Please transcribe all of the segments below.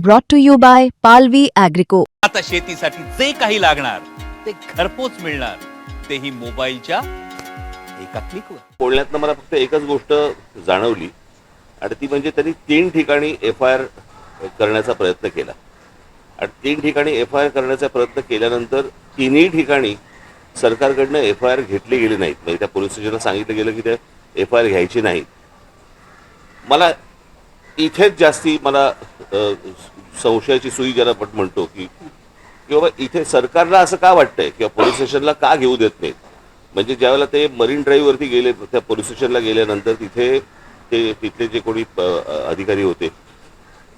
brought to you by Palvi Agrico. आता शेतीसाठी जे काही लागणार ते घरपोच मिळणार, तेही मोबाईलच्या एका क्लिकवर. बोलण्यातनं मला फक्त एकच गोष्ट जाणवली आणि ती म्हणजे त्यांनी 3 ठिकाणी FIR करण्याचा प्रयत्न केला आणि 3 ठिकाणी FIR करण्याचा प्रयत्न केल्यानंतर 3ही ठिकाणी सरकारकडनं FIR घेतले गेले नाहीत. म्हणजे त्या पोलीस स्टेशनला सांगितलं गेलं की ते FIR घ्यायची नाही. मला इथेच जास्ती मला संशयाची सुई ज्याला आपण म्हणतो की बाबा इथे सरकारला असं का वाटतंय किंवा पोलीस स्टेशनला का घेऊ देत नाहीत. म्हणजे ज्यावेळेला ते मरीन ड्राईव्हवरती गेले, त्या पोलीस स्टेशनला गेल्यानंतर तिथले जे कोणी अधिकारी होते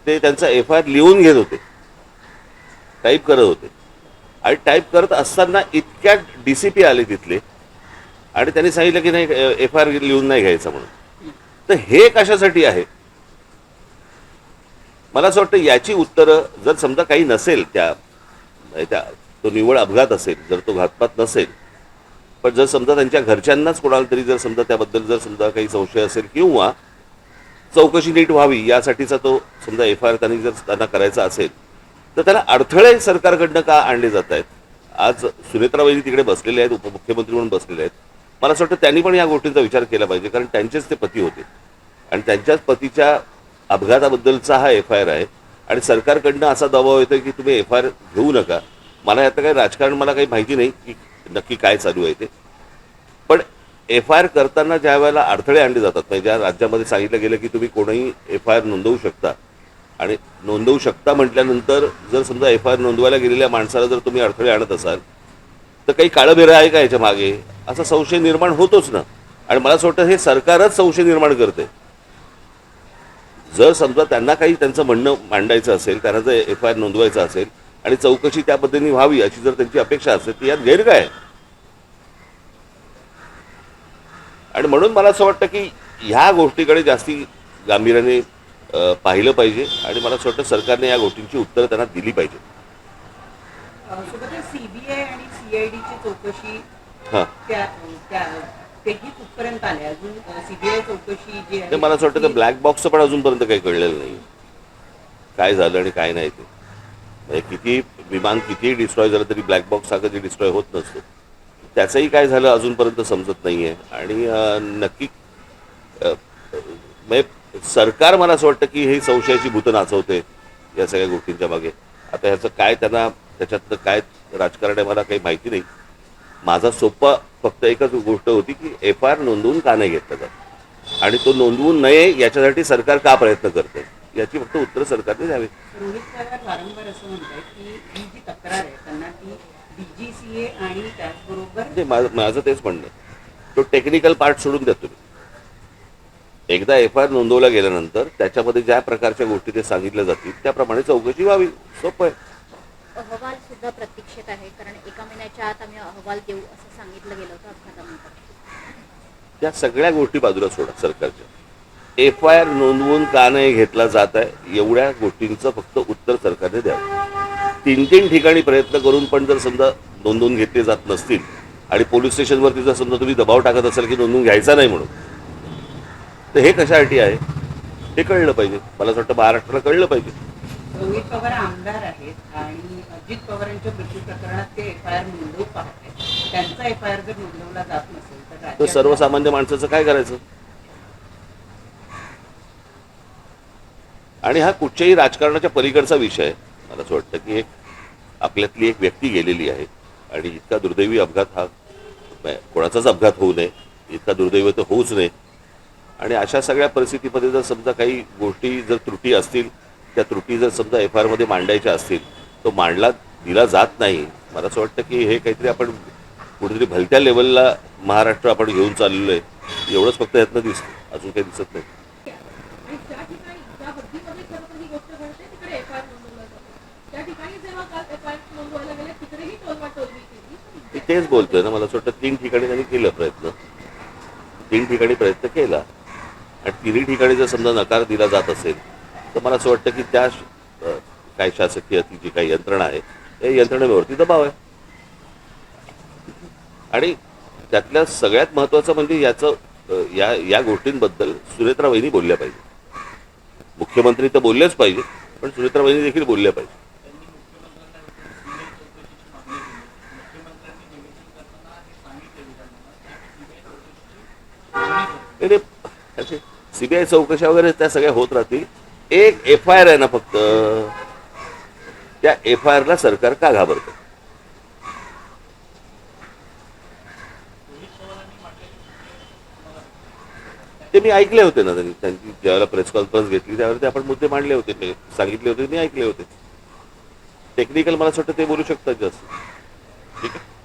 ते त्यांचा FIR लिहून घेत होते, टाईप करत होते आणि टाईप करत असताना इतक्यात DCP आले तिथले आणि त्यांनी सांगितलं की नाही FIR लिहून नाही घ्यायचा म्हणून. तर हे कशासाठी आहे मला असं वाटतं याची उत्तरं जर समजा काही नसेल त्या तो निव्वळ अपघात असेल, जर तो घातपात नसेल, पण जर समजा त्यांच्या घरच्यांनाच कोणाला तरी जर समजा त्याबद्दल जर समजा काही संशय असेल किंवा चौकशी नीट व्हावी यासाठीचा तो समजा FIR त्यांनी जर त्यांना करायचा असेल तर त्याला अडथळे सरकारकडनं का आणले जात आहेत. आज सुनेत्रा वहिनी तिकडे बसलेले आहेत, उपमुख्यमंत्री म्हणून बसलेले आहेत. मला असं वाटतं त्यांनी पण या गोष्टींचा विचार केला पाहिजे, कारण त्यांचेच ते पती होते आणि त्यांच्याच पतीच्या अपघाताबद्दलचा हा FIR आहे आणि सरकारकडनं असा दबाव येतो की तुम्ही FIR घेऊ नका. मला यात काही राजकारण मला काही माहिती नाही की नक्की काय चालू आहे ते, पण FIR करताना ज्या वेळेला अडथळे आणले जातात, म्हणजे ज्या राज्यामध्ये सांगितलं गेलं की तुम्ही कोणीही FIR नोंदवू शकता आणि नोंदवू शकता म्हटल्यानंतर जर समजा FIR नोंदवायला गेलेल्या माणसाला जर तुम्ही अडथळे आणत असाल तर काही काळबेरं आहे का याच्या मागे, असा संशय निर्माण होतोच ना. आणि मला असं वाटतं हे सरकारच संशय निर्माण करते. जर समजा त्यांना काही त्यांचं म्हणणं मांडायचं असेल, त्यांना जर FIR नोंदवायचं असेल आणि चौकशी त्या पद्धतीने व्हावी अशी जर त्यांची अपेक्षा असेल तर यात गैर काय. आणि म्हणून मला असं वाटतं की ह्या गोष्टीकडे जास्ती गांभीर्याने पाहिलं पाहिजे आणि मला असं वाटतं सरकारने या गोष्टींची उत्तरं त्यांना दिली पाहिजे. CBI आणि CIDची चौकशी तेही कुठपर्यंत आले, अजून CBI चौकशी जी आहे मला असं वाटतं तर ब्लॅक बॉक्सचं पण अजूनपर्यंत काही कळलेलं नाही काय झालं आणि काय नाही. ते म्हणजे किती विमान कितीही डिस्ट्रॉय झालं तरी ब्लॅक बॉक्स हा कधी डिस्ट्रॉय होत नसतो. त्याचंही काय झालं अजूनपर्यंत समजत नाही आहे आणि नक्की म्हणजे सरकार मला असं वाटतं की हे संशयाची भूतं नाचवते या सगळ्या गोष्टींच्या मागे. आता ह्याचं काय त्यांना त्याच्यातलं काय राजकारण आहे मला काही माहिती नाही. माझा सोपा फक्त एकच गोष्ट होती की FIR नोंदवून का नाही घेतलं जात आणि तो नोंदवून नये याच्यासाठी सरकार का प्रयत्न करते याची फक्त उत्तर सरकारने द्यावी. रोहित पवार वारंवार असं म्हणतात की ही जी तक्रार आहे त्यांना ती DGCA आणि त्याचबरोबर माझं तेच म्हणणं आहे, तो टेक्निकल पार्ट सोडून द्या तुम्ही. एकदा FIR नोंदवला गेल्यानंतर त्याच्यामध्ये ज्या प्रकारच्या गोष्टी ते सांगितल्या जातील त्याप्रमाणे चौकशी व्हावी. सोपं आहे. अहवाल सुद्धा प्रतीक्षेत आहे, कारण 1 महिन्याच्या आत आम्ही अहवाल देऊ असं सांगितलं गेलं होतं अपघातानंतर. त्या सगळ्या गोष्टी बाजूला सोडा सरकारच्या. FIR नोंदवून का नाही घेतला जात आहे एवढ्या गोष्टींचं फक्त उत्तर सरकारने द्यावं. 3 ठिकाणी प्रयत्न करून पण जर समजा नोंदवून घेतले जात नसतील आणि पोलीस स्टेशनवरती जर समजा तुम्ही दबाव टाकत असाल की नोंदवून घ्यायचा नाही म्हणून, तर हे कशासाठी आहे हे कळलं पाहिजे. मला असं वाटतं महाराष्ट्राला कळलं पाहिजे. रोहित पवार आमदार आहेत आणि अजित पवारांच्या मृत्यू प्रकरणात ते FIR नोंदवू पाहत आहेत. त्यांचा FIR जर नोंदवला जात नसेल तर सर्वसामान्य माणसाचं काय करायचं. आणि हा कुठच्याही राजकारणाच्या पलीकडचा विषय आहे. मला असं वाटतं की आपल्यातली एक व्यक्ती गेलेली आहे आणि इतका दुर्दैवी अपघात हा कोणाचाच अपघात होऊ नये, इतका दुर्दैवी तर होऊच नये. आणि अशा सगळ्या परिस्थितीमध्ये जर समजा काही गोष्टी जर त्रुटी असतील, त्या त्रुटी जर समजा FIR मध्ये मांडायच्या असतील तो मांडला दिला जात नाही. मला असं वाटतं की हे काहीतरी आपण कुठेतरी भलत्या लेवलला महाराष्ट्र आपण घेऊन चाललेलो आहे एवढंच फक्त यातनं दिसतं, अजून काही दिसत नाही. मी तेच बोलतोय ना, मला असं वाटतं 3 ठिकाणी त्यांनी केलं प्रयत्न, 3 ठिकाणी प्रयत्न केला आणि 3ही ठिकाणी जर समजा नकार दिला जात असेल तर मला असं वाटतं की त्या काय शासकीय ती जी काही यंत्रणा आहे त्या यंत्रणेवरती दबाव आहे. आणि त्यातल्या सगळ्यात महत्त्वाचं म्हणजे या गोष्टींबद्दल सुनेत्रा वहिनी बोलल्या पाहिजे. मुख्यमंत्री तर बोललेच पाहिजे पण सुनेत्रा वहिनी देखील बोलल्या पाहिजे. सीबीआय चौकशा वगैरे त्या सगळ्या होत राहतील. एक FIR आहे ना फक्त, त्या FIR ला सरकार का घाबरतं? ते मी ऐकले होते ना, त्यांची ज्यावेळेला प्रेस कॉन्फरन्स घेतली त्यावेळेला ते आपण मुद्दे मांडले होते, ते सांगितले होते, मी ऐकले होते. टेक्निकल मला असं वाटतं ते बोलू शकतात जास्त. ठीक आहे.